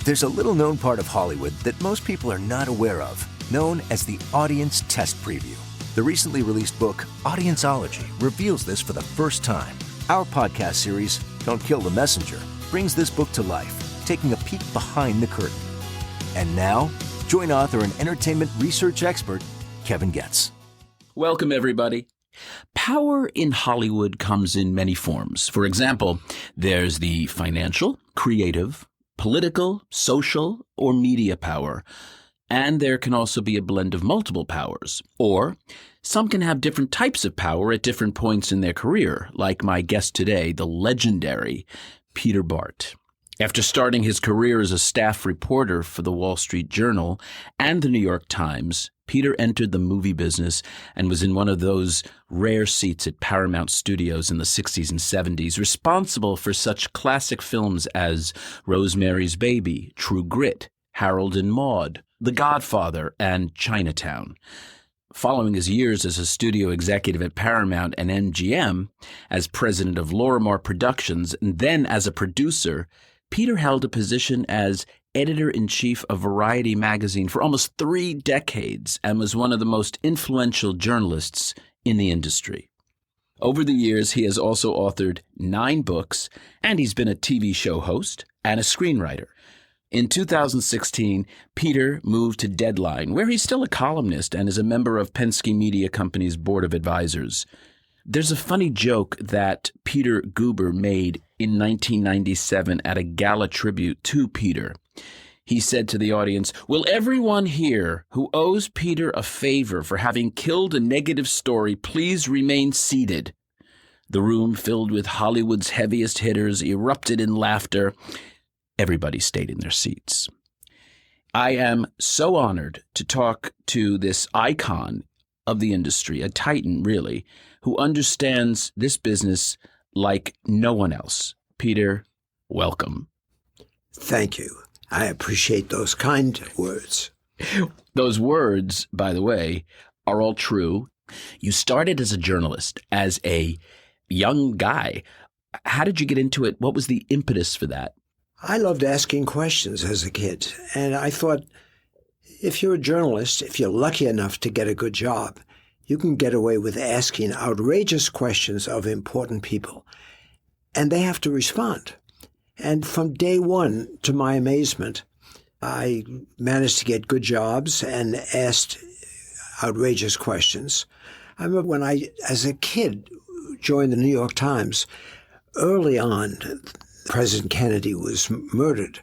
There's a little-known part of Hollywood that most people are not aware of, known as the Audience Test Preview. The recently released book, Audienceology, reveals this for the first time. Our podcast series, Don't Kill the Messenger, brings this book to life, taking a peek behind the curtain. And now, join author and entertainment research expert, Kevin Goetz. Welcome, everybody. Power in Hollywood comes in many forms. For example, there's the financial, creative, political, social, or media power. And there can also be a blend of multiple powers. Or some can have different types of power at different points in their career, like my guest today, the legendary Peter Bart. After starting his career as a staff reporter for the Wall Street Journal and the New York Times, Peter entered the movie business and was in one of those rare seats at Paramount Studios in the 60s and 70s, responsible for such classic films as Rosemary's Baby, True Grit, Harold and Maude, The Godfather, and Chinatown. Following his years as a studio executive at Paramount and MGM, as president of Lorimar Productions, and then as a producer, Peter held a position as editor-in-chief of Variety magazine for almost 3 decades and was one of the most influential journalists in the industry. Over the years, he has also authored 9 books, and he's been a TV show host and a screenwriter. In 2016, Peter moved to Deadline, where he's still a columnist and is a member of Penske Media Company's board of advisors. There's a funny joke that Peter Guber made in 1997 at a gala tribute to Peter. He said to the audience, "Will everyone here who owes Peter a favor for having killed a negative story please remain seated?" The room, filled with Hollywood's heaviest hitters, erupted in laughter. Everybody stayed in their seats. I am so honored to talk to this icon of the industry, a titan, really, who understands this business like no one else. Peter, welcome. Thank you. I appreciate those kind words. Those words, by the way, are all true. You started as a journalist, as a young guy. How did you get into it? What was the impetus for that? I loved asking questions as a kid, and I thought, if you're a journalist, if you're lucky enough to get a good job, you can get away with asking outrageous questions of important people, and they have to respond. And from day one, to my amazement, I managed to get good jobs and asked outrageous questions. I remember when I, as a kid, joined the New York Times, early on, President Kennedy was murdered.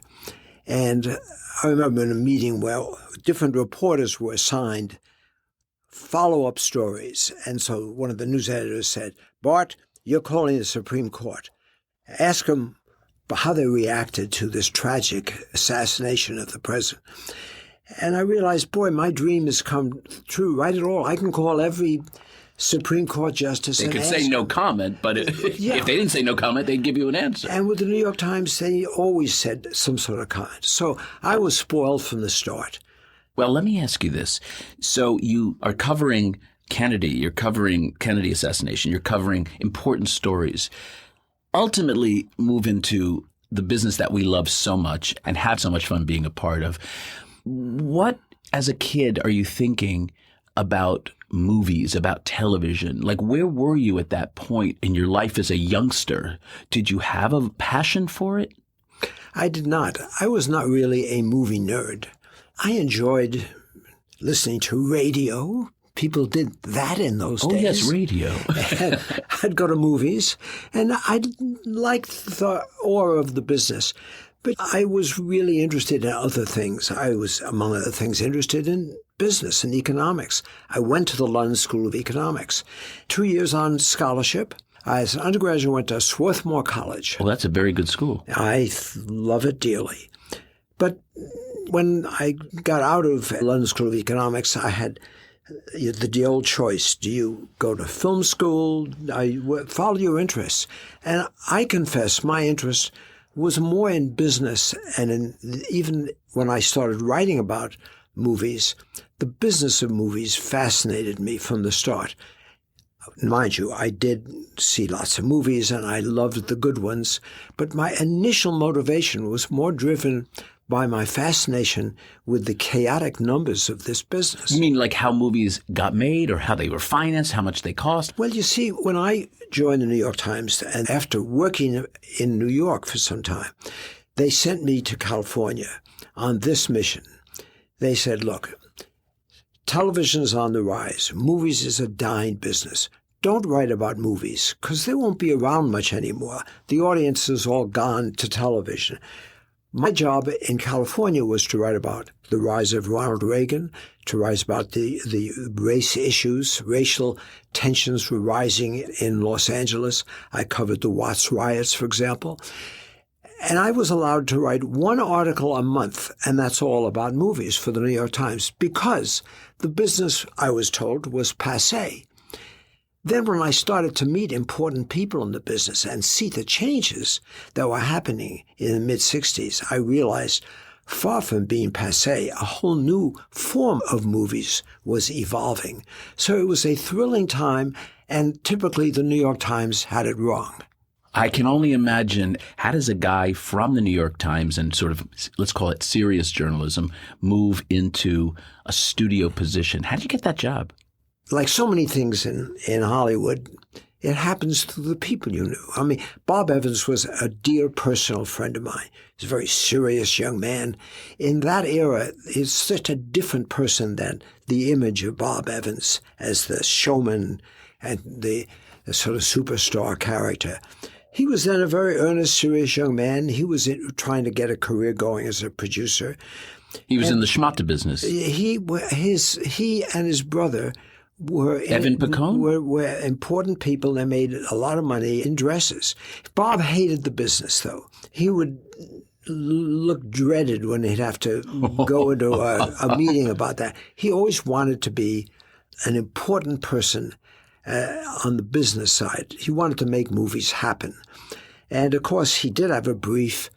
And I remember in a meeting where different reporters were assigned follow-up stories. And so one of the news editors said, "Bart, you're calling the Supreme Court. Ask them how they reacted to this tragic assassination of the president." And I realized, boy, my dream has come true right at all. I can call every Supreme Court justice. They could say no comment, but if they didn't say no comment, they'd give you an answer. And with the New York Times, they always said some sort of comment. So I was spoiled from the start. Well, let me ask you this. So you are covering Kennedy, you're covering Kennedy assassination, you're covering important stories. Ultimately move into the business that we love so much and have so much fun being a part of. What, as a kid, are you thinking about movies, about television? Like, where were you at that point in your life as a youngster? Did you have a passion for it? I did not. I was not really a movie nerd. I enjoyed listening to radio. People did that in those days. Oh, yes, radio. I'd go to movies, and I liked the aura of the business. But I was really interested in other things. I was, among other things, interested in business and economics. I went to the London School of Economics. 2 years on scholarship. As an undergraduate, I went to Swarthmore College. Well, that's a very good school. I love it dearly. But when I got out of London School of Economics, I had the old choice. Do you go to film school? Follow your interests. And I confess my interest was more in business, and even when I started writing about movies, the business of movies fascinated me from the start. Mind you, I did see lots of movies, and I loved the good ones, but my initial motivation was more driven by my fascination with the chaotic numbers of this business. You mean like how movies got made or how they were financed, how much they cost? Well, you see, when I joined the New York Times, and after working in New York for some time, they sent me to California on this mission. They said, look, television is on the rise. Movies is a dying business. Don't write about movies because they won't be around much anymore. The audience is all gone to television. My job in California was to write about the rise of Ronald Reagan, to write about the race issues. Racial tensions were rising in Los Angeles. I covered the Watts riots, for example. And I was allowed to write one article a month, and that's all about movies for the New York Times, because the business, I was told, was passé. Then when I started to meet important people in the business and see the changes that were happening in the mid-'60s, I realized, far from being passé, a whole new form of movies was evolving. So it was a thrilling time, and typically the New York Times had it wrong. I can only imagine, how does a guy from the New York Times and sort of, let's call it serious journalism, move into a studio position? How did you get that job? Like so many things in Hollywood, it happens to the people you knew. I mean, Bob Evans was a dear personal friend of mine. He's a very serious young man. In that era, he's such a different person than the image of Bob Evans as the showman and the sort of superstar character. He was then a very earnest, serious young man. He was trying to get a career going as a producer. He was in the schmata business. He and his brother were important people. They made a lot of money in dresses. Bob hated the business, though. He would look dreaded when he'd have to go into a meeting about that. He always wanted to be an important person on the business side. He wanted to make movies happen. And, of course, he did have a brief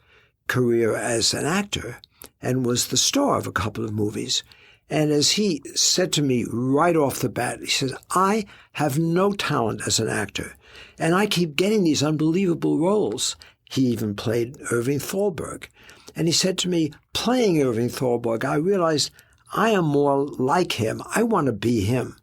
career as an actor and was the star of a couple of movies. And as he said to me right off the bat, he says, I have no talent as an actor, and I keep getting these unbelievable roles. He even played Irving Thalberg. And he said to me, playing Irving Thalberg, I realized I am more like him. I want to be him.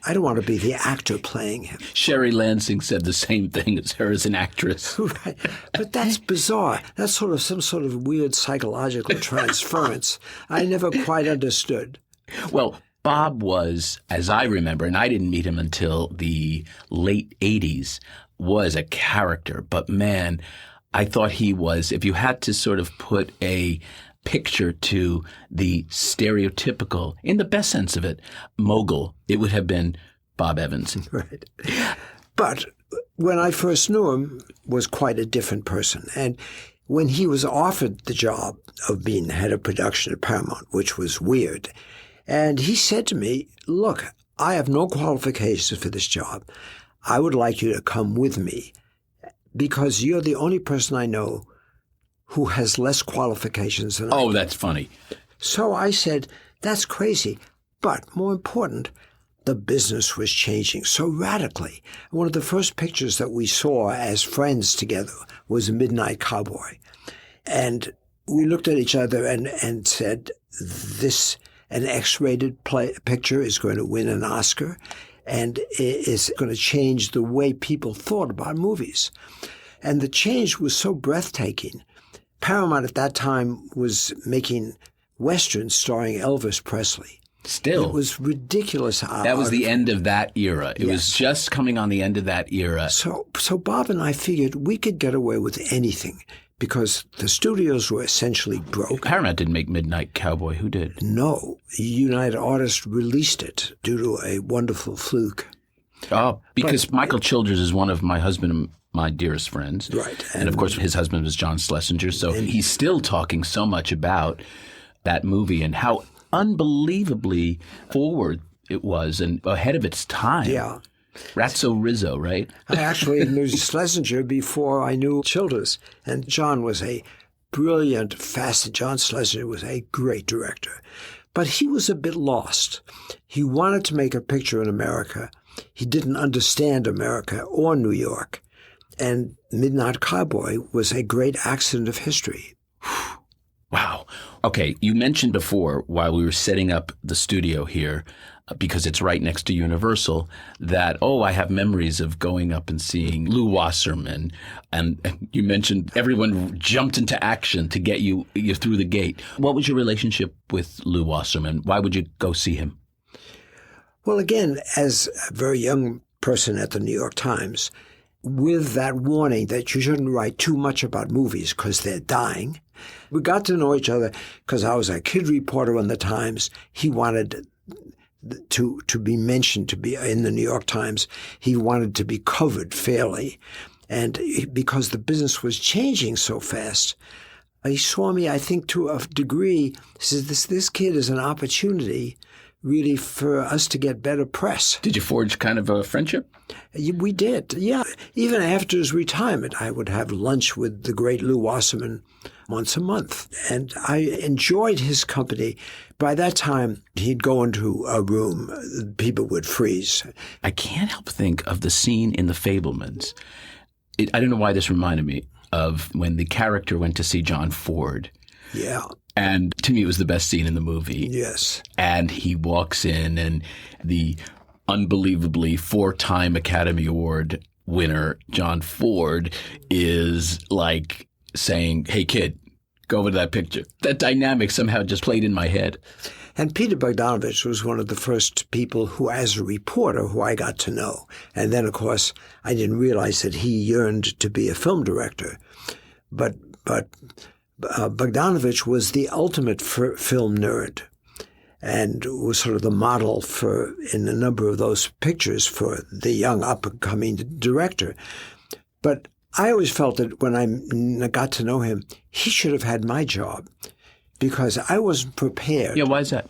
I don't want to be the actor playing him. Sherry Lansing said the same thing as her as an actress. Right. But that's bizarre. That's sort of some sort of weird psychological transference I never quite understood. Well, Bob was, as I remember, and I didn't meet him until the late 80s, was a character. But man, I thought he was, if you had to sort of put a picture to the stereotypical, in the best sense of it, mogul, it would have been Bob Evans. Right. But when I first knew him, was quite a different person. And when he was offered the job of being head of production at Paramount, which was weird, and he said to me, look, I have no qualifications for this job. I would like you to come with me because you're the only person I know who has less qualifications than I do. Oh, that's funny. So I said, that's crazy. But more important, the business was changing so radically. One of the first pictures that we saw as friends together was Midnight Cowboy. And we looked at each other and said, an X-rated picture is going to win an Oscar and is going to change the way people thought about movies. And the change was so breathtaking. Paramount at that time was making Westerns starring Elvis Presley. Still. It was ridiculous. That was the end of that era. It was just coming on the end of that era. So Bob and I figured we could get away with anything because the studios were essentially broke. Paramount didn't make Midnight Cowboy. Who did? No. United Artists released it due to a wonderful fluke. Oh, because Michael Childers is one of my husband and my dearest friends. Right. And of course, his husband was John Schlesinger. So he's still talking so much about that movie and how unbelievably forward it was and ahead of its time. Yeah. Ratso Rizzo, right? I actually knew Schlesinger before I knew Childers. And John was a brilliant, John Schlesinger was a great director. But he was a bit lost. He wanted to make a picture in America. He didn't understand America or New York. And Midnight Cowboy was a great accident of history. Wow. Okay, you mentioned before while we were setting up the studio here, because it's right next to Universal, that, I have memories of going up and seeing Lou Wasserman. And you mentioned everyone jumped into action to get you through the gate. What was your relationship with Lou Wasserman? Why would you go see him? Well, again, as a very young person at the New York Times, with that warning that you shouldn't write too much about movies because they're dying, we got to know each other because I was a kid reporter on the Times. He wanted to be mentioned, to be in the New York Times. He wanted to be covered fairly. And because the business was changing so fast, he saw me, I think, to a degree. He said, this kid is an opportunity really for us to get better press. Did you forge kind of a friendship? We did, yeah. Even after his retirement, I would have lunch with the great Lou Wasserman once a month. And I enjoyed his company. By that time, he'd go into a room, people would freeze. I can't help think of the scene in The Fabelmans. I don't know why this reminded me of when the character went to see John Ford. Yeah. And to me, it was the best scene in the movie. Yes. And he walks in, and the unbelievably 4-time Academy Award winner, John Ford, is like saying, "Hey, kid, go over to that picture." That dynamic somehow just played in my head. And Peter Bogdanovich was one of the first people who, as a reporter, who I got to know. And then, of course, I didn't realize that he yearned to be a film director. But Bogdanovich was the ultimate film nerd and was sort of the model in a number of those pictures for the young up-and-coming director. But I always felt that when I got to know him, he should have had my job because I wasn't prepared. Yeah, why is that?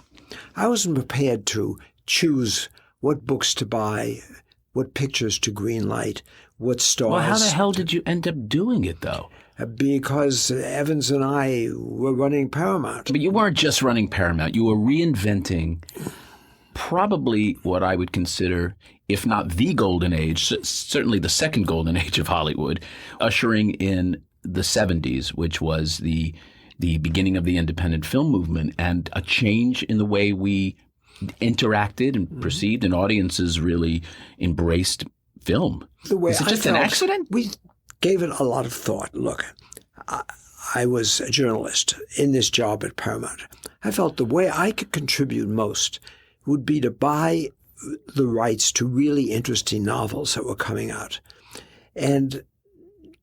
I wasn't prepared to choose what books to buy, what pictures to greenlight, what stars. Well, how the hell did you end up doing it, though? Because Evans and I were running Paramount. But you weren't just running Paramount. You were reinventing probably what I would consider, if not the golden age, certainly the second golden age of Hollywood, ushering in the 70s, which was the beginning of the independent film movement and a change in the way we interacted and perceived, and audiences really embraced film. Was it just an accident? We gave it a lot of thought. Look, I was a journalist in this job at Paramount. I felt the way I could contribute most would be to buy the rights to really interesting novels that were coming out and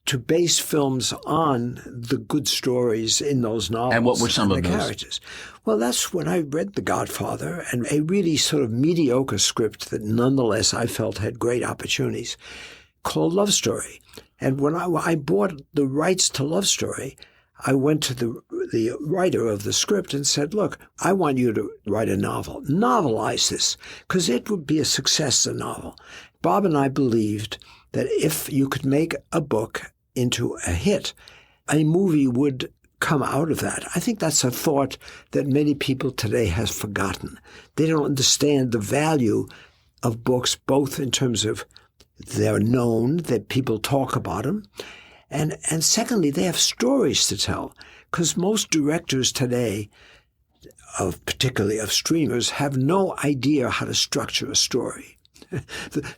to base films on the good stories in those novels. And what were some of those characters? Well, that's when I read The Godfather, and a really sort of mediocre script that nonetheless I felt had great opportunities, called Love Story. And when I bought the rights to Love Story, I went to the writer of the script and said, "Look, I want you to write a novel. Novelize this, because it would be a success as a novel." Bob and I believed that if you could make a book into a hit, a movie would come out of that. I think that's a thought that many people today have forgotten. They don't understand the value of books, both in terms of they're known, that people talk about them, and secondly, they have stories to tell, because most directors today, particularly of streamers, have no idea how to structure a story.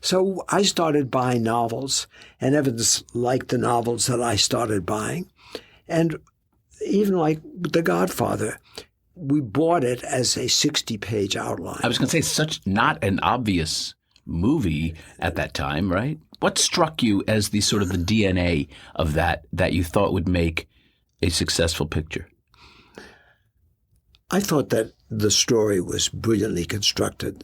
So I started buying novels, and Evans liked the novels that I started buying. And even like The Godfather, we bought it as a 60-page outline. I was going to say, such not an obvious movie at that time, right? What struck you as the sort of the DNA of that you thought would make a successful picture? I thought that the story was brilliantly constructed,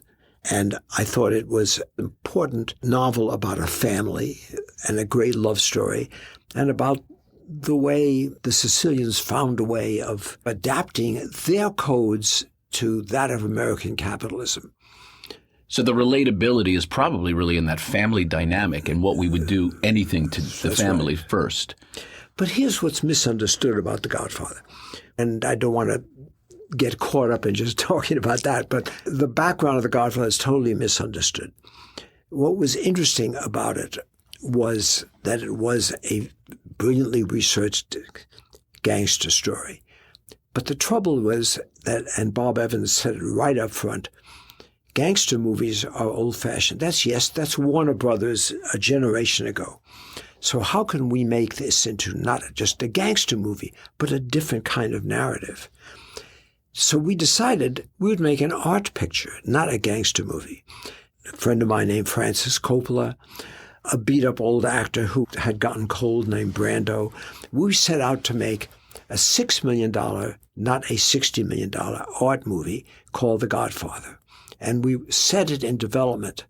and I thought it was an important novel about a family and a great love story, and about the way the Sicilians found a way of adapting their codes to that of American capitalism. So the relatability is probably really in that family dynamic and what we would do anything to the family first. But here's what's misunderstood about The Godfather. And I don't want to get caught up in just talking about that, but the background of The Godfather is totally misunderstood. What was interesting about it was that it was a brilliantly researched gangster story. But the trouble was that, and Bob Evans said it right up front, gangster movies are old-fashioned. That's Warner Brothers a generation ago. So how can we make this into not just a gangster movie, but a different kind of narrative? So we decided we would make an art picture, not a gangster movie. A friend of mine named Francis Coppola, a beat-up old actor who had gotten cold named Brando. We set out to make a $6 million, not a $60 million art movie called The Godfather. And we set it in development.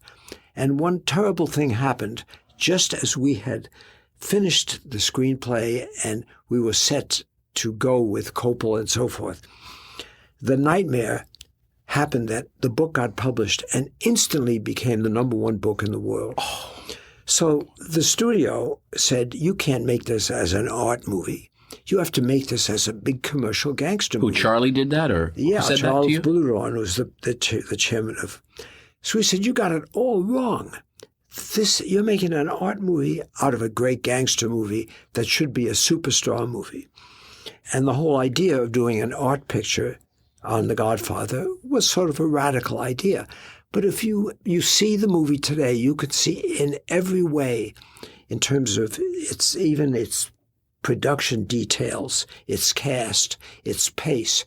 And one terrible thing happened just as we had finished the screenplay and we were set to go with Coppola and so forth. The nightmare happened that the book got published and instantly became the #1 book in the world. Oh. So the studio said, you can't make this as an art movie. You have to make this as a big commercial gangster movie. Who, Charlie did that? Or yeah, said Charles that to you? Bluhdorn was the chairman of. So he said, you got it all wrong. You're making an art movie out of a great gangster movie that should be a superstar movie. And the whole idea of doing an art picture on The Godfather was sort of a radical idea. But if you see the movie today, you could see in every way, in terms of its production details, its cast, its pace,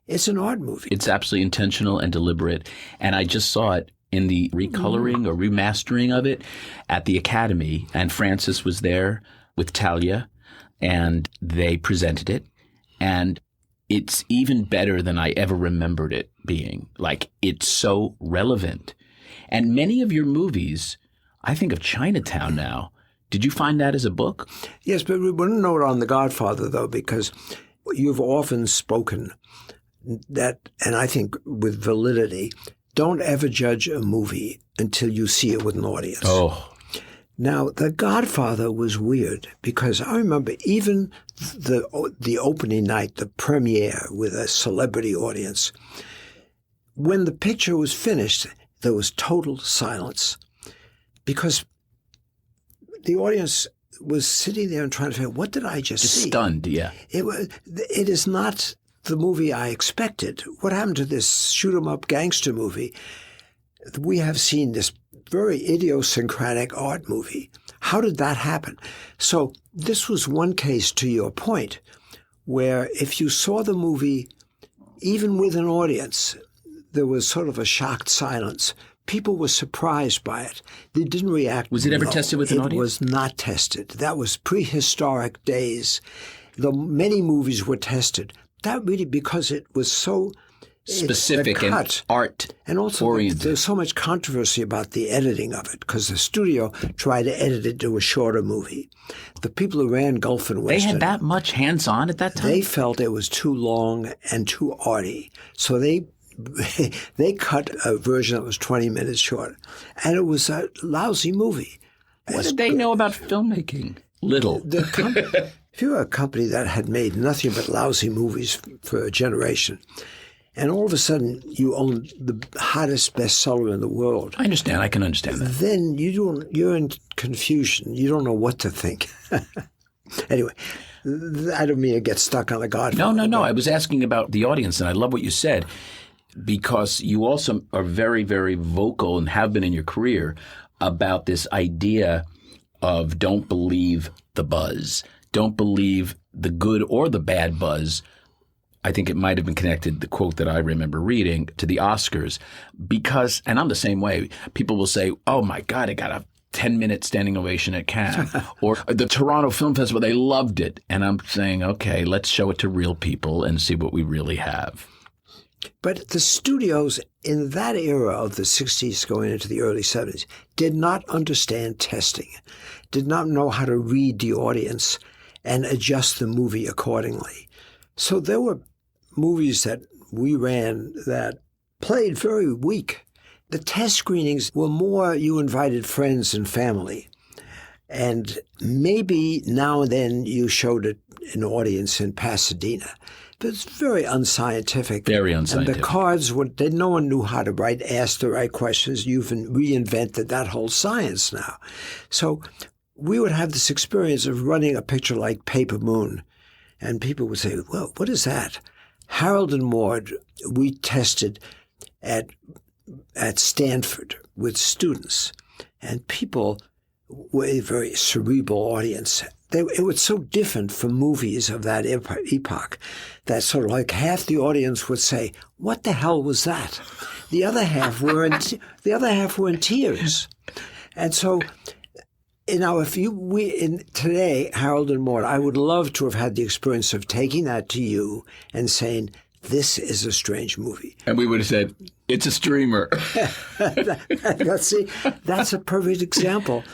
it's an art movie. It's absolutely intentional and deliberate. And I just saw it in the recoloring or remastering of it at the Academy. And Francis was there with Talia, and they presented it. And it's even better than I ever remembered it being. Like, it's so relevant. And many of your movies, I think of Chinatown now. Did you find that as a book? Yes, but we wouldn't know it on The Godfather, though, because you've often spoken that, and I think with validity, don't ever judge a movie until you see it with an audience. Oh. Now, The Godfather was weird because I remember even the opening night, the premiere with a celebrity audience, when the picture was finished, there was total silence because the audience was sitting there and trying to figure, what did I just see? Stunned, yeah. It is not the movie I expected. What happened to this shoot-'em-up gangster movie? We have seen this very idiosyncratic art movie. How did that happen? So this was one case, to your point, where if you saw the movie, even with an audience, there was sort of a shocked silence. People were surprised by it. They didn't react. Was it ever tested with an audience? It was not tested. That was prehistoric days. Many movies were tested. That really because it was so specific and art and also oriented. There's so much controversy about the editing of it because the studio tried to edit it to a shorter movie. The people who ran Gulf and Western, they had that much hands-on at that time? They felt it was too long and too arty. So they cut a version that was 20 minutes short. And it was a lousy movie. What did they know about filmmaking? Little. If you were a company that had made nothing but lousy movies for a generation, and all of a sudden you own the hottest bestseller in the world. I understand. I can understand that. Then you're in confusion. You don't know what to think. Anyway, I don't mean to get stuck on The Godfather. No. I was asking about the audience, and I love what you said, because you also are very, very vocal and have been in your career about this idea of don't believe the buzz. Don't believe the good or the bad buzz. I think it might have been connected, the quote that I remember reading, to the Oscars. Because, and I'm the same way, people will say, oh my God, I got a 10-minute standing ovation at Cannes. Or the Toronto Film Festival, they loved it. And I'm saying, okay, let's show it to real people and see what we really have. But the studios in that era of the 60s going into the early 70s did not understand testing, did not know how to read the audience and adjust the movie accordingly. So there were movies that we ran that played very weak. The test screenings were more you invited friends and family. And maybe now and then you showed it an audience in Pasadena. But it's very unscientific. Very unscientific. And the cards, no one knew how to ask the right questions. You've reinvented that whole science now. So we would have this experience of running a picture like Paper Moon. And people would say, well, what is that? Harold and Maude, we tested at Stanford with students, and people were a very cerebral audience. It was so different from movies of that epoch that sort of like half the audience would say, "What the hell was that?" The other half were in tears, and so. Today, Harold and Maude, I would love to have had the experience of taking that to you and saying, "This is a strange movie." And we would have said, "It's a streamer." See, that's a perfect example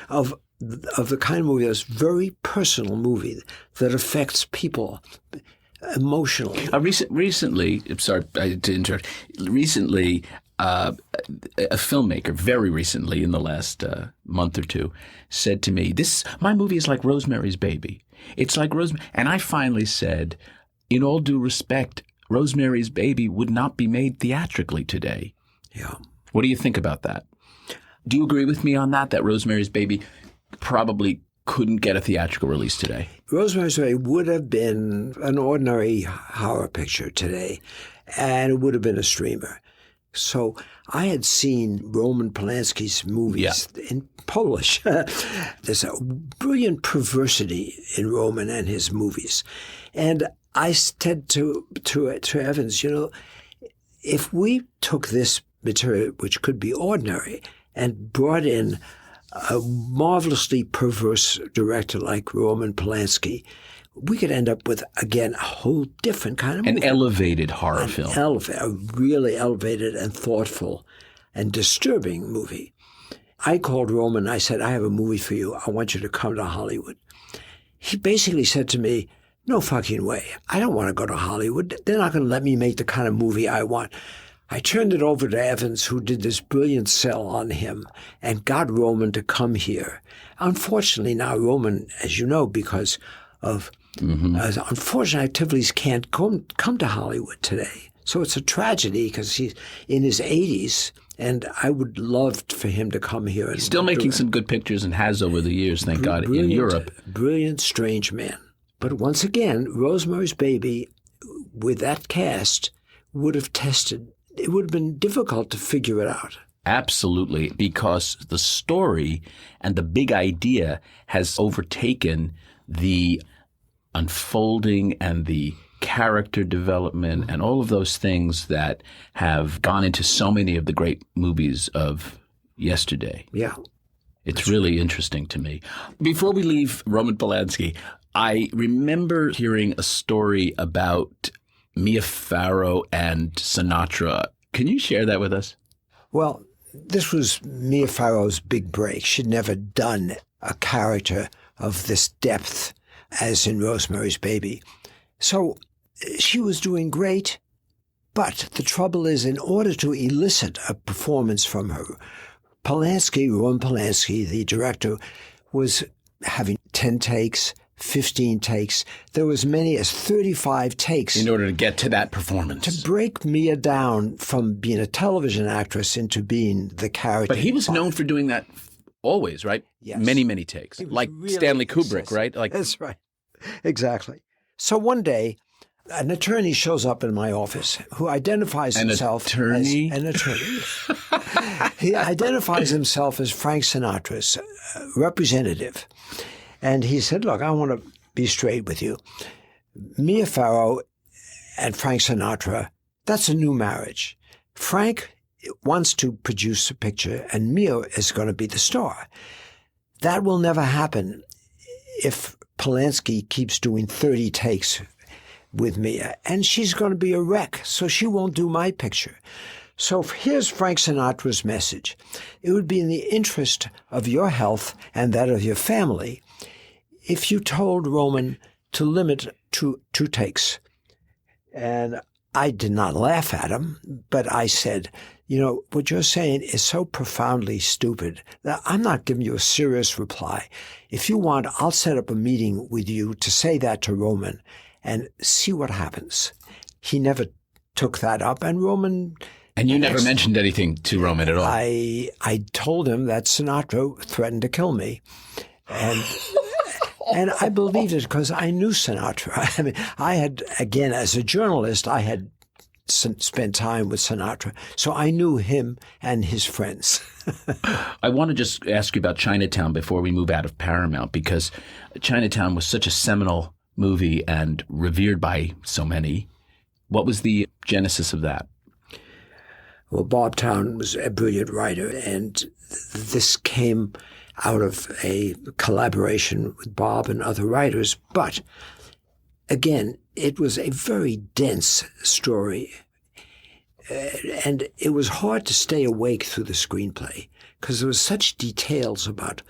of the kind of movie that's very personal movie that affects people emotionally. Recently, I'm sorry to interrupt. Recently, a filmmaker, very recently, in the last month or two, said to me, my movie is like Rosemary's Baby. It's like Rosemary. And I finally said, in all due respect, Rosemary's Baby would not be made theatrically today. Yeah. What do you think about that? Do you agree with me on that Rosemary's Baby probably couldn't get a theatrical release today? Rosemary's Baby would have been an ordinary horror picture today, and it would have been a streamer. So I had seen Roman Polanski's movies in Polish. There's a brilliant perversity in Roman and his movies. And I said to Evans, if we took this material, which could be ordinary, and brought in a marvelously perverse director like Roman Polanski, we could end up with, again, a whole different kind of movie. An elevated horror film. A really elevated and thoughtful and disturbing movie. I called Roman. I said, "I have a movie for you. I want you to come to Hollywood." He basically said to me, "No fucking way. I don't want to go to Hollywood. They're not going to let me make the kind of movie I want." I turned it over to Evans, who did this brilliant sell on him, and got Roman to come here. Unfortunately, now Roman, as you know, because of unfortunate activities, can't come to Hollywood today. So it's a tragedy because he's in his 80s, and I would love for him to come here. He's still making some good pictures and has over the years, thank God, in Europe. Brilliant, strange man. But once again, Rosemary's Baby, with that cast, would have tested. It would have been difficult to figure it out. Absolutely, because the story and the big idea has overtaken the unfolding and the character development and all of those things that have gone into so many of the great movies of yesterday. Yeah. It's really interesting to me. Before we leave Roman Polanski, I remember hearing a story about Mia Farrow and Sinatra. Can you share that with us? Well, this was Mia Farrow's big break. She'd never done a character of this depth as in Rosemary's Baby. So she was doing great, but the trouble is, in order to elicit a performance from her, Roman Polanski, the director, was having 10 takes, 15 takes. There was as many as 35 takes. In order to get to that performance. To break Mia down from being a television actress into being the character. But he was known for doing that always, right? Yes. Many, many takes. Like really Stanley Kubrick, right? That's right. Exactly. So one day, an attorney shows up in my office who identifies himself as an attorney. He identifies himself as Frank Sinatra's representative. And he said, "Look, I want to be straight with you. Mia Farrow and Frank Sinatra, that's a new marriage. Frank wants to produce a picture, and Mia is going to be the star. That will never happen if Polanski keeps doing 30 takes with Mia, and she's going to be a wreck, so she won't do my picture. So here's Frank Sinatra's message. It would be in the interest of your health and that of your family if you told Roman to limit to 2 takes." And I did not laugh at him, but I said, what you're saying is so profoundly stupid that I'm not giving you a serious reply. If you want, I'll set up a meeting with you to say that to Roman and see what happens. He never took that up, and Roman... And you never mentioned anything to Roman at all? I told him that Sinatra threatened to kill me. And I believed it because I knew Sinatra. I mean, I had, again, as a journalist, I had spent time with Sinatra, so I knew him and his friends. I want to just ask you about Chinatown before we move out of Paramount, because Chinatown was such a seminal movie and revered by so many. What was the genesis of that? Well, Bob Town was a brilliant writer, and this came out of a collaboration with Bob and other writers. But again, it was a very dense story, and it was hard to stay awake through the screenplay because there was such details about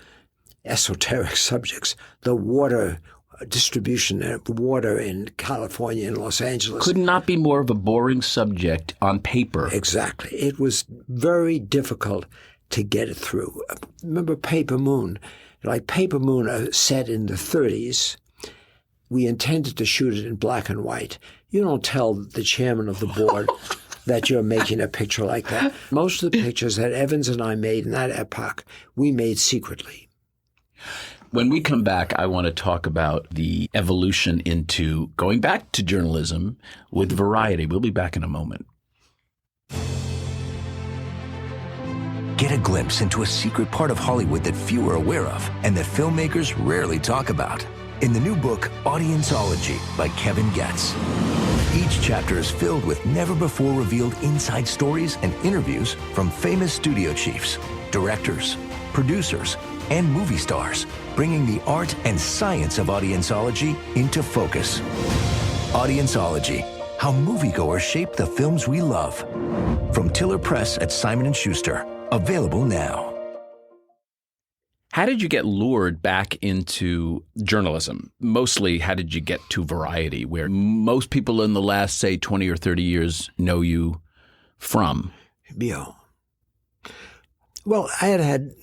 esoteric subjects, the water distribution of water in California and Los Angeles. Could not be more of a boring subject on paper. Exactly. It was very difficult to get it through. Remember Paper Moon? Like Paper Moon, set in the 30s, we intended to shoot it in black and white. You don't tell the chairman of the board that you're making a picture like that. Most of the pictures that Evans and I made in that epoch, we made secretly. When we come back, I want to talk about the evolution into going back to journalism with Variety. We'll be back in a moment. Get a glimpse into a secret part of Hollywood that few are aware of and that filmmakers rarely talk about. In the new book, Audienceology by Kevin Goetz. Each chapter is filled with never-before-revealed inside stories and interviews from famous studio chiefs, directors, producers, and movie stars, bringing the art and science of audienceology into focus. Audienceology, how moviegoers shape the films we love. From Tiller Press at Simon & Schuster. Available now. How did you get lured back into journalism? Mostly, how did you get to Variety, where most people in the last, say, 20 or 30 years know you from? Yeah. Well, I had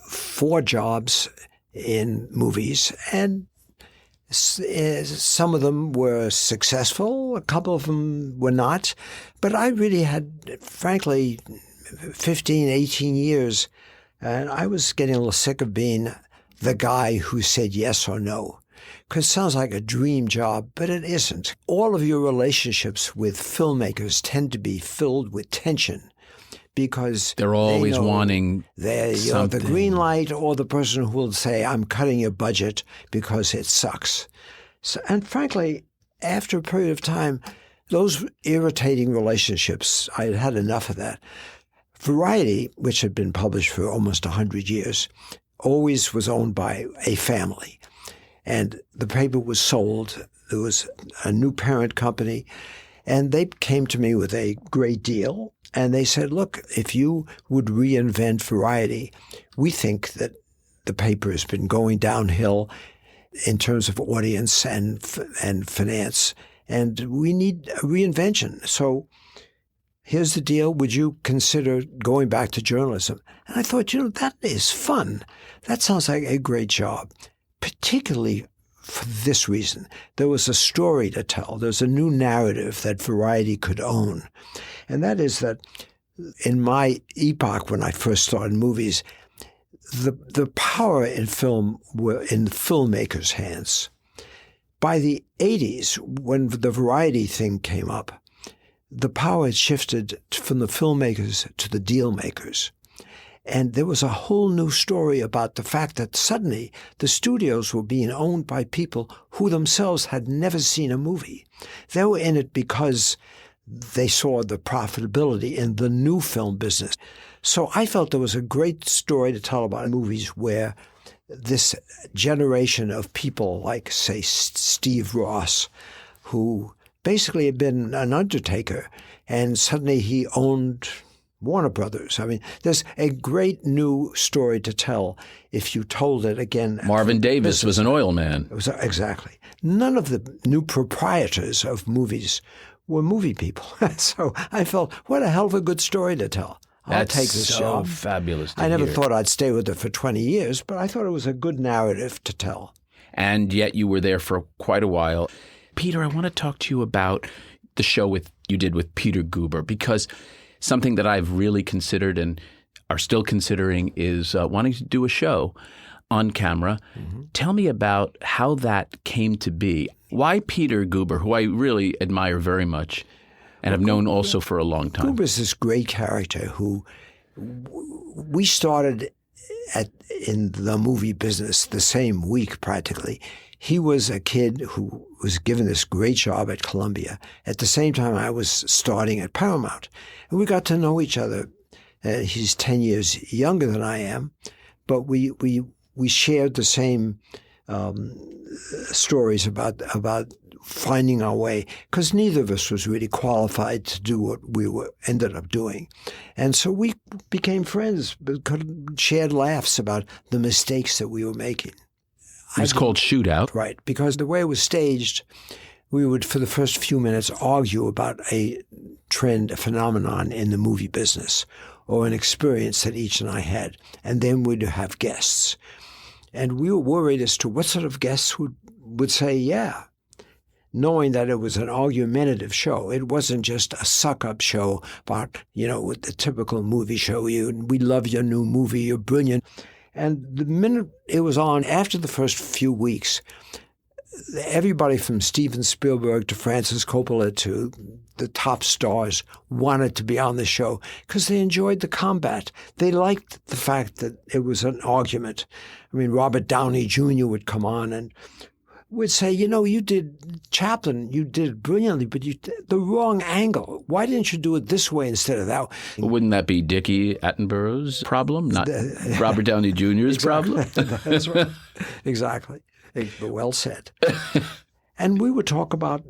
4 jobs in movies, and some of them were successful, a couple of them were not. But I really had, frankly, 15, 18 years, and I was getting a little sick of being the guy who said yes or no, because it sounds like a dream job, but it isn't. All of your relationships with filmmakers tend to be filled with tension because they're always wanting the green light, or the person who will say, I'm cutting your budget because it sucks. So, and frankly, after a period of time, those irritating relationships, I had had enough of that. Variety, which had been published for almost 100 years, always was owned by a family. And the paper was sold. There was a new parent company. And they came to me with a great deal. And they said, look, if you would reinvent Variety, we think that the paper has been going downhill in terms of audience and finance. And we need a reinvention. So here's the deal. Would you consider going back to journalism? And I thought, that is fun. That sounds like a great job, particularly for this reason. There was a story to tell. There's a new narrative that Variety could own. And that is that in my epoch, when I first started movies, the power in film were in the filmmakers' hands. By the 80s, when the Variety thing came up, the power had shifted from the filmmakers to the deal makers. And there was a whole new story about the fact that suddenly the studios were being owned by people who themselves had never seen a movie. They were in it because they saw the profitability in the new film business. So I felt there was a great story to tell about movies where this generation of people like, say, Steve Ross, who basically had been an undertaker, and suddenly he owned Warner Brothers. I mean, there's a great new story to tell if you told it again. Marvin Davis was an oil man. It was, exactly. None of the new proprietors of movies were movie people. So I felt, what a hell of a good story to tell. I'll take this job. That's so fabulous to I never hear. thought I'd stay with it for 20 years, but I thought it was a good narrative to tell. And yet you were there for quite a while. Peter, I want to talk to you about the show you did with Peter Guber, because something that I've really considered and are still considering is wanting to do a show on camera. Mm-hmm. Tell me about how that came to be. Why Peter Guber, who I really admire very much and have known also for a long time? Guber's this great character who we started in the movie business the same week practically. He was a kid who was given this great job at Columbia. At the same time, I was starting at Paramount. And we got to know each other. He's 10 years younger than I am, but we shared the same stories about finding our way, because neither of us was really qualified to do what we ended up doing. And so we became friends, shared laughs about the mistakes that we were making. It was called Shootout. Right, because the way it was staged, we would, for the first few minutes, argue about a trend, a phenomenon in the movie business, or an experience that each and I had. And then we'd have guests. And we were worried as to what sort of guests would say, yeah, knowing that it was an argumentative show. It wasn't just a suck-up show about, with the typical movie show, we love your new movie, you're brilliant. And the minute it was on, after the first few weeks, everybody from Steven Spielberg to Francis Coppola to the top stars wanted to be on the show because they enjoyed the combat. They liked the fact that it was an argument. I mean, Robert Downey Jr. would come on and would say, you did Chaplin, you did it brilliantly, but you did the wrong angle. Why didn't you do it this way instead of that? Wouldn't that be Dickie Attenborough's problem, not Robert Downey Jr.'s problem? That's right. Exactly. Well said. And we would talk about,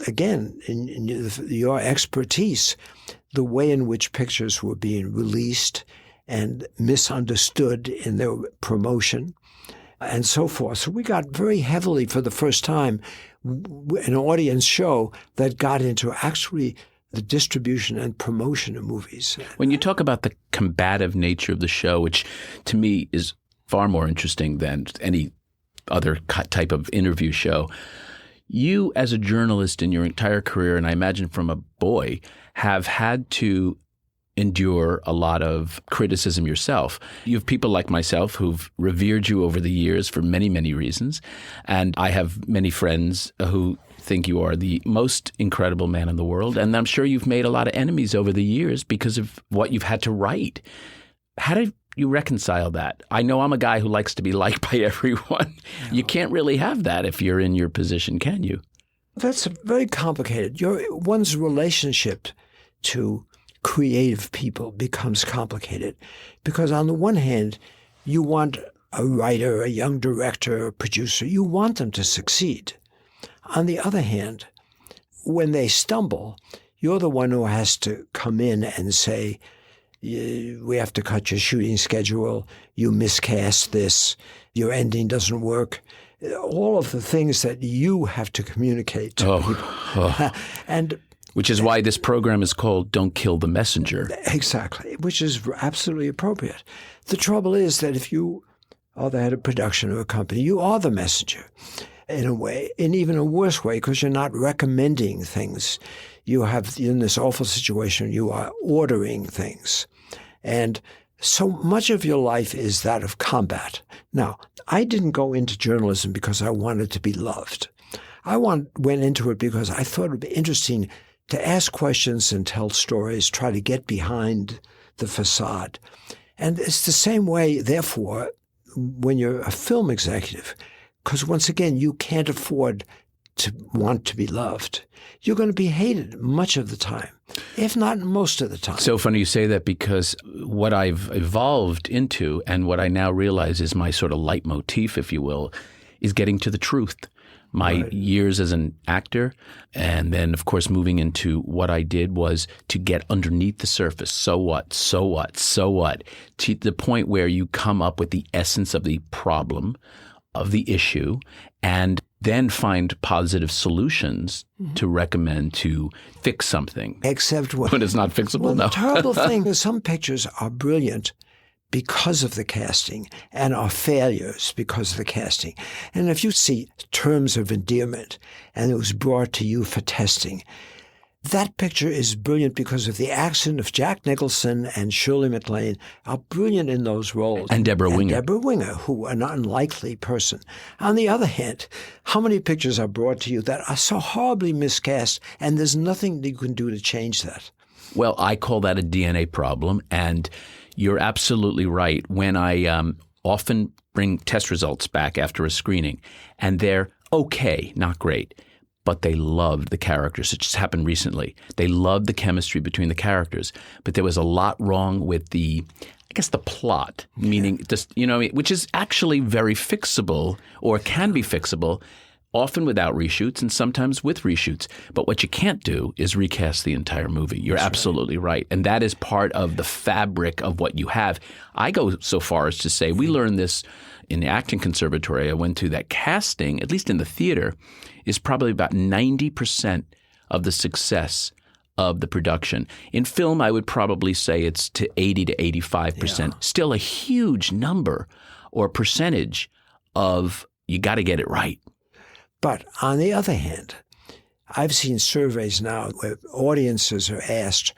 again, in your expertise, the way in which pictures were being released and misunderstood in their promotion, and so forth. So we got very heavily, for the first time, an audience show that got into actually the distribution and promotion of movies. When you talk about the combative nature of the show, which to me is far more interesting than any other type of interview show, you as a journalist in your entire career, and I imagine from a boy, have had to endure a lot of criticism yourself. You have people like myself who've revered you over the years for many, many reasons. And I have many friends who think you are the most incredible man in the world. And I'm sure you've made a lot of enemies over the years because of what you've had to write. How do you reconcile that? I know I'm a guy who likes to be liked by everyone. No. You can't really have that if you're in your position, can you? That's very complicated. One's relationship to creative people becomes complicated because on the one hand, you want a writer, a young director, a producer, you want them to succeed. On the other hand, when they stumble, you're the one who has to come in and say, we have to cut your shooting schedule, you miscast this, your ending doesn't work. All of the things that you have to communicate to people. And which is why this program is called Don't Kill the Messenger. Exactly, which is absolutely appropriate. The trouble is that if you are the head of production of a company, you are the messenger in a way, in even a worse way, because you're not recommending things. You're in this awful situation, you are ordering things. And so much of your life is that of combat. Now, I didn't go into journalism because I wanted to be loved. I went into it because I thought it would be interesting to ask questions and tell stories, try to get behind the facade. And it's the same way, therefore, when you're a film executive, because once again, you can't afford to want to be loved. You're going to be hated much of the time, if not most of the time. So funny you say that because what I've evolved into and what I now realize is my sort of leitmotif, if you will, is getting to the truth. My years as an actor, and then, of course, moving into what I did was to get underneath the surface. So what? So what? So what? To the point where you come up with the essence of the problem, of the issue, and then find positive solutions to recommend to fix something. Except when it's not fixable, no. The terrible thing is some pictures are brilliant because of the casting and are failures because of the casting. And if you see Terms of Endearment and it was brought to you for testing, That picture is brilliant because of the accent of Jack Nicholson and Shirley MacLaine are brilliant in those roles. And Deborah Winger. Deborah Winger, who an unlikely person. On the other hand, how many pictures are brought to you that are so horribly miscast, and there's nothing you can do to change that? Well, I call that a DNA problem, and you're absolutely right. When I often bring test results back after a screening, and they're okay, not great, but they loved the characters. It just happened recently. They loved the chemistry between the characters, but there was a lot wrong with the plot, meaning just, which is actually very fixable or can be fixable, often without reshoots and sometimes with reshoots. But what you can't do is recast the entire movie. You're absolutely right. And that is part of the fabric of what you have. I go so far as to say we learned this in the acting conservatory I went to, that casting, at least in the theater, is probably about 90% of the success of the production. In film, I would probably say it's to 80 to 85%. Yeah. Still a huge number or percentage of you got to get it right. But on the other hand, I've seen surveys now where audiences are asked,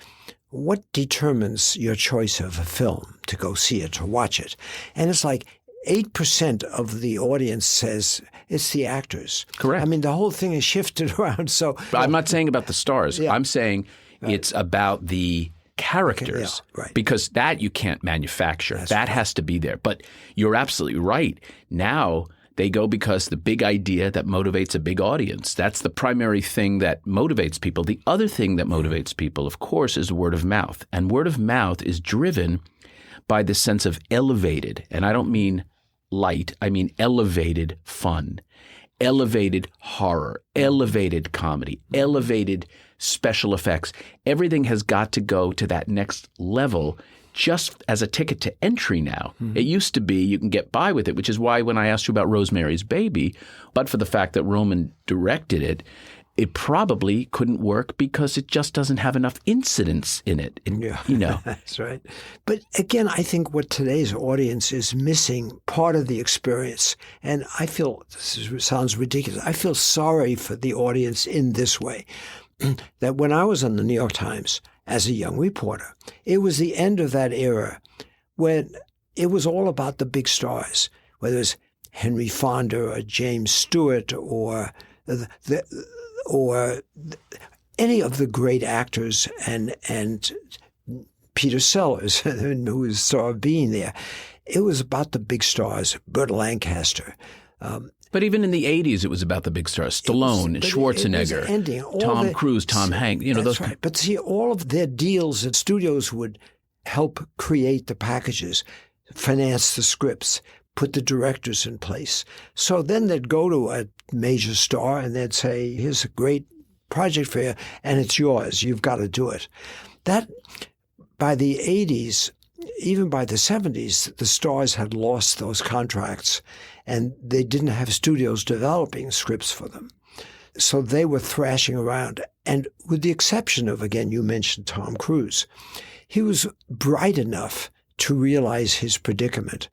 what determines your choice of a film to go see it, to watch it? And it's like 8% of the audience says it's the actors. Correct. I mean, the whole thing is shifted around. So I'm not saying about the stars. Yeah. I'm saying it's about the characters, right. Because that you can't manufacture. That has to be there. But you're absolutely right. Now they go because the big idea that motivates a big audience. That's the primary thing that motivates people. The other thing that motivates people, of course, is word of mouth. And word of mouth is driven by the sense of elevated, and I don't mean light, I mean elevated fun, elevated horror, elevated comedy, elevated special effects. Everything has got to go to that next level just as a ticket to entry now. Mm-hmm. It used to be you can get by with it, which is why when I asked you about Rosemary's Baby, but for the fact that Roman directed it, it probably couldn't work because it just doesn't have enough incidents in it. That's right. But again, I think what today's audience is missing part of the experience. And I feel, sounds ridiculous, I feel sorry for the audience in this way. That when I was on the New York Times as a young reporter, it was the end of that era when it was all about the big stars, whether it was Henry Fonda or James Stewart or any of the great actors and Peter Sellers, who was star of being there. It was about the big stars, Burt Lancaster. But even in the 80s, it was about the big stars. Stallone and Schwarzenegger, Tom Cruise, Tom Hanks. That's right. But see, all of their deals at studios would help create the packages, finance the scripts, put the directors in place. So then they'd go to a major star and they'd say, here's a great project for you, and it's yours. You've got to do it. That, by the 80s, even by the 70s, the stars had lost those contracts and they didn't have studios developing scripts for them. So they were thrashing around. And with the exception of, again, you mentioned Tom Cruise, he was bright enough to realize his predicament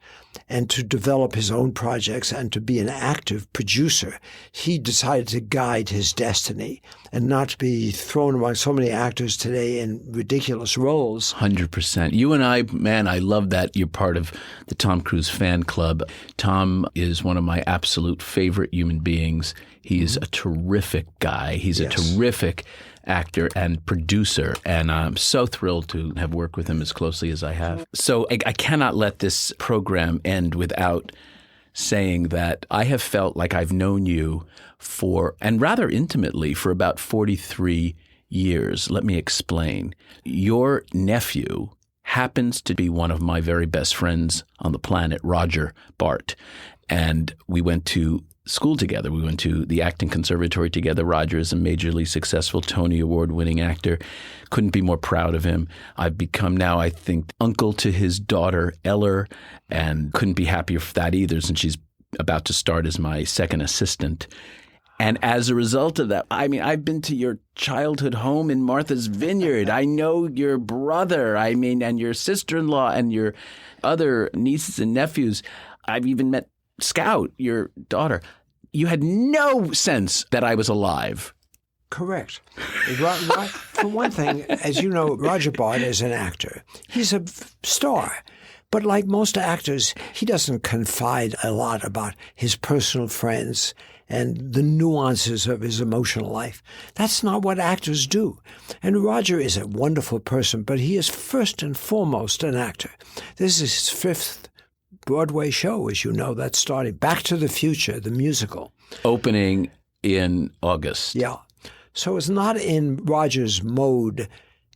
and to develop his own projects and to be an active producer. He decided to guide his destiny and not be thrown among so many actors today in ridiculous roles. 100%. You and I, man, I love that you're part of the Tom Cruise fan club. Tom is one of my absolute favorite human beings. He is a terrific guy. He's a terrific actor and producer, and I'm so thrilled to have worked with him as closely as I have. So I cannot let this program end without saying that I have felt like I've known you for, and rather intimately, for about 43 years. Let me explain. Your nephew happens to be one of my very best friends on the planet, Roger Bart, and we went to school together. We went to the acting conservatory together. Roger is a majorly successful Tony Award-winning actor. Couldn't be more proud of him. I've become now, I think, uncle to his daughter, Eller, and couldn't be happier for that either, since she's about to start as my second assistant. And as a result of that, I mean, I've been to your childhood home in Martha's Vineyard. I know your brother, and your sister-in-law and your other nieces and nephews. I've even met Scout, your daughter. You had no sense that I was alive Correct. For one thing, as you know, Roger Bart is an actor. He's a star. But like most actors, he doesn't confide a lot about his personal friends and the nuances of his emotional life. That's not what actors do. And Roger is a wonderful person, but he is first and foremost an actor. This is his 5th Broadway show, as you know, that's starting. Back to the Future, the musical. Opening in August. Yeah. So it's not in Roger's mode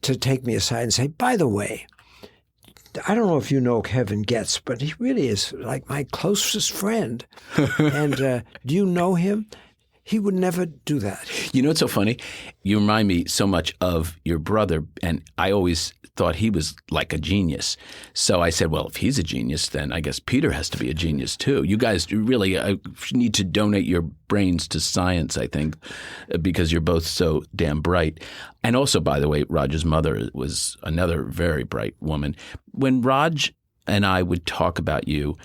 to take me aside and say, by the way, I don't know if you know Kevin Goetz, but he really is like my closest friend. And do you know him? He would never do that. You know what's so funny? You remind me so much of your brother, and I always thought he was like a genius. So I said, well, if he's a genius, then I guess Peter has to be a genius too. You guys really need to donate your brains to science, I think, because you're both so damn bright. And also, by the way, Roger's mother was another very bright woman. When Raj and I would talk about you,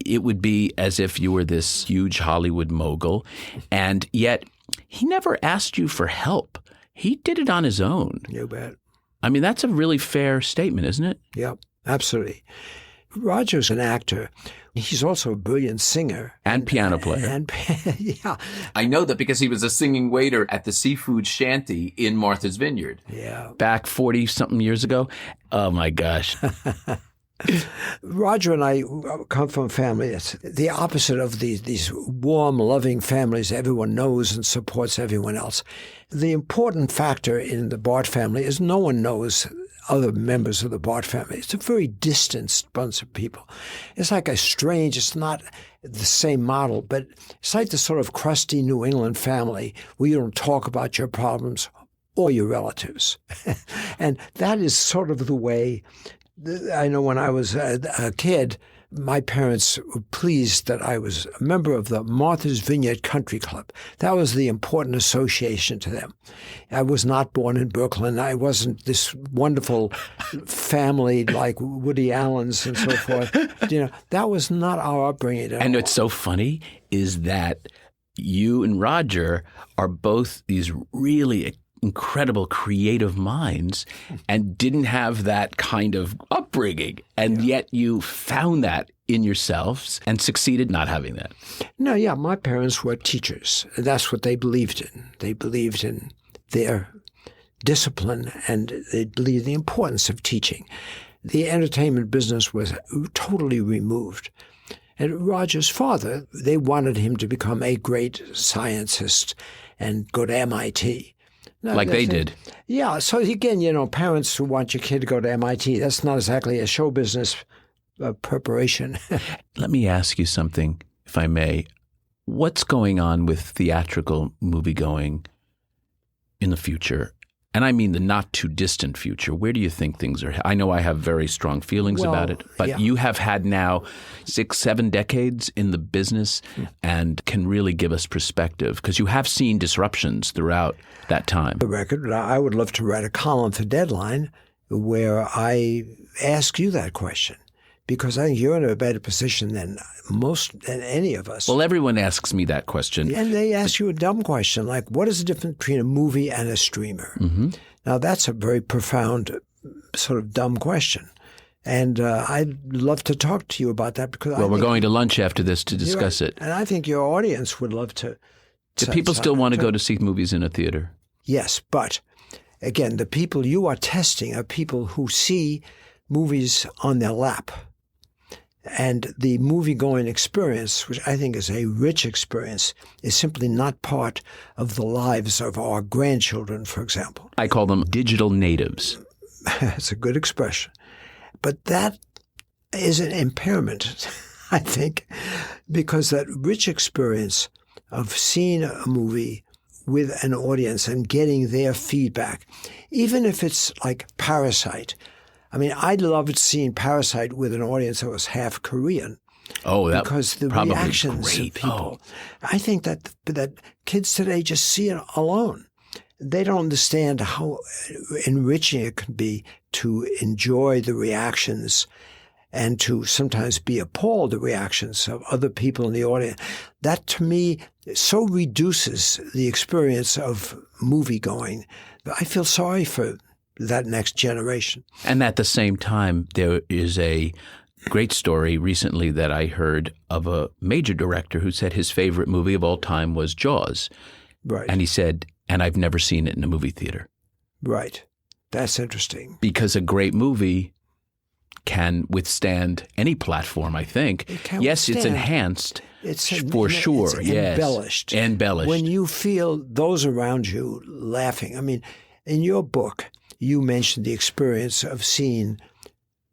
it would be as if you were this huge Hollywood mogul, and yet he never asked you for help. He did it on his own. You bet. I mean, that's a really fair statement, isn't it? Yep, absolutely. Roger's an actor. He's also a brilliant singer. And piano player. Yeah. I know that because he was a singing waiter at the seafood shanty in Martha's Vineyard. Yeah. Back 40-something years ago. Oh, my gosh. Roger and I come from a family that's the opposite of these warm, loving families everyone knows and supports everyone else. The important factor in the Bart family is no one knows other members of the Bart family. It's a very distanced bunch of people. It's like it's not the same model, but it's like the sort of crusty New England family where you don't talk about your problems or your relatives. And that is sort of the way. I know when I was a kid, my parents were pleased that I was a member of the Martha's Vineyard Country Club. That was the important association to them. I was not born in Brooklyn. I wasn't this wonderful family like Woody Allen's and so forth. That was not our upbringing at all. And what's so funny is that you and Roger are both these really incredible creative minds and didn't have that kind of upbringing. And yet you found that in yourselves and succeeded not having that. No, yeah, my parents were teachers. That's what they believed in. They believed in their discipline and they believed the importance of teaching. The entertainment business was totally removed. And Roger's father, they wanted him to become a great scientist and go to MIT. No, like they did. Yeah. So again, parents who want your kid to go to MIT, that's not exactly a show business preparation. Let me ask you something, if I may. What's going on with theatrical moviegoing in the future? And I mean the not too distant future. Where do you think things are? I know I have very strong feelings about it, but you have had now 6-7 decades in the business and can really give us perspective because you have seen disruptions throughout that time. The record, I would love to write a column for Deadline where I ask you that question because I think you're in a better position than any of us. Well, everyone asks me that question. And they ask you a dumb question like, what is the difference between a movie and a streamer? Mm-hmm. Now, that's a very profound sort of dumb question. And I'd love to talk to you about that because we're going to lunch after this to discuss it. And I think your audience would love to. Do people still want to go to see movies in a theater? Yes, but again, the people you are testing are people who see movies on their lap. And the movie-going experience, which I think is a rich experience, is simply not part of the lives of our grandchildren, for example. I call them digital natives. That's a good expression. But that is an impairment, I think, because that rich experience of seeing a movie with an audience and getting their feedback, even if it's like Parasite. I mean, I loved seeing Parasite with an audience that was half Korean. Oh, that because the probably reactions great. of people. I think that kids today just see it alone. They don't understand how enriching it can be to enjoy the reactions and to sometimes be appalled at reactions of other people in the audience. That, to me, so reduces the experience of movie going. I feel sorry for that next generation. And at the same time, there is a great story recently that I heard of a major director who said his favorite movie of all time was Jaws. Right. And he said, and I've never seen it in a movie theater. Right. That's interesting. Because a great movie can withstand any platform, I think. Yes, it's enhanced for sure. It's yes. embellished. Embellished. When you feel those around you laughing. I mean, in your book, you mentioned the experience of seeing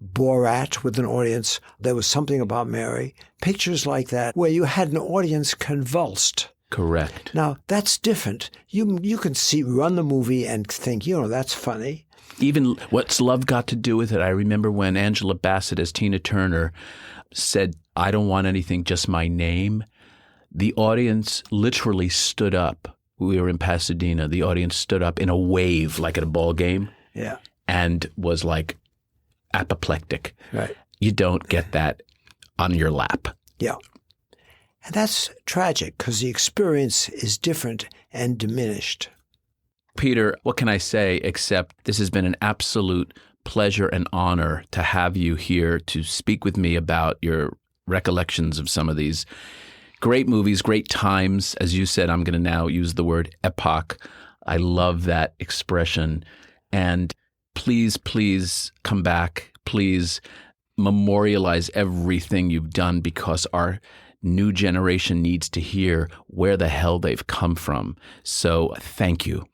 Borat with an audience. There was something about Mary. Pictures like that where you had an audience convulsed. Correct. Now, that's different. You can run the movie and think, that's funny. Even What's Love Got to Do with It? I remember when Angela Bassett as Tina Turner said, I don't want anything, just my name. The audience literally stood up. We were in Pasadena. The audience stood up in a wave, like at a ball game. Yeah. And was like apoplectic. Right. You don't get that on your lap. Yeah. And that's tragic because the experience is different and diminished. Peter, what can I say except this has been an absolute pleasure and honor to have you here to speak with me about your recollections of some of these great movies, great times. As you said, I'm going to now use the word epoch. I love that expression. And please, please come back. Please memorialize everything you've done because our new generation needs to hear where the hell they've come from. So thank you.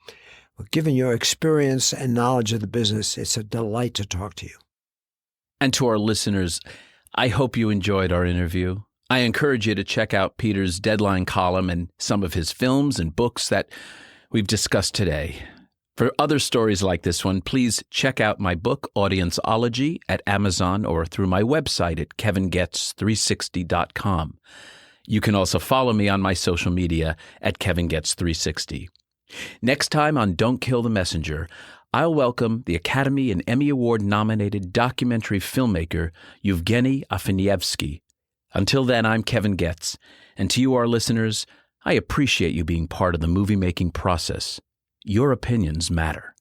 Well, given your experience and knowledge of the business, it's a delight to talk to you. And to our listeners, I hope you enjoyed our interview. I encourage you to check out Peter's Deadline column and some of his films and books that we've discussed today. For other stories like this one, please check out my book, Audienceology, at Amazon or through my website at kevingetz360.com. You can also follow me on my social media at kevingetz360. Next time on Don't Kill the Messenger, I'll welcome the Academy and Emmy Award-nominated documentary filmmaker Yevgeny Afanievsky. Until then, I'm Kevin Goetz, and to you, our listeners, I appreciate you being part of the movie-making process. Your opinions matter.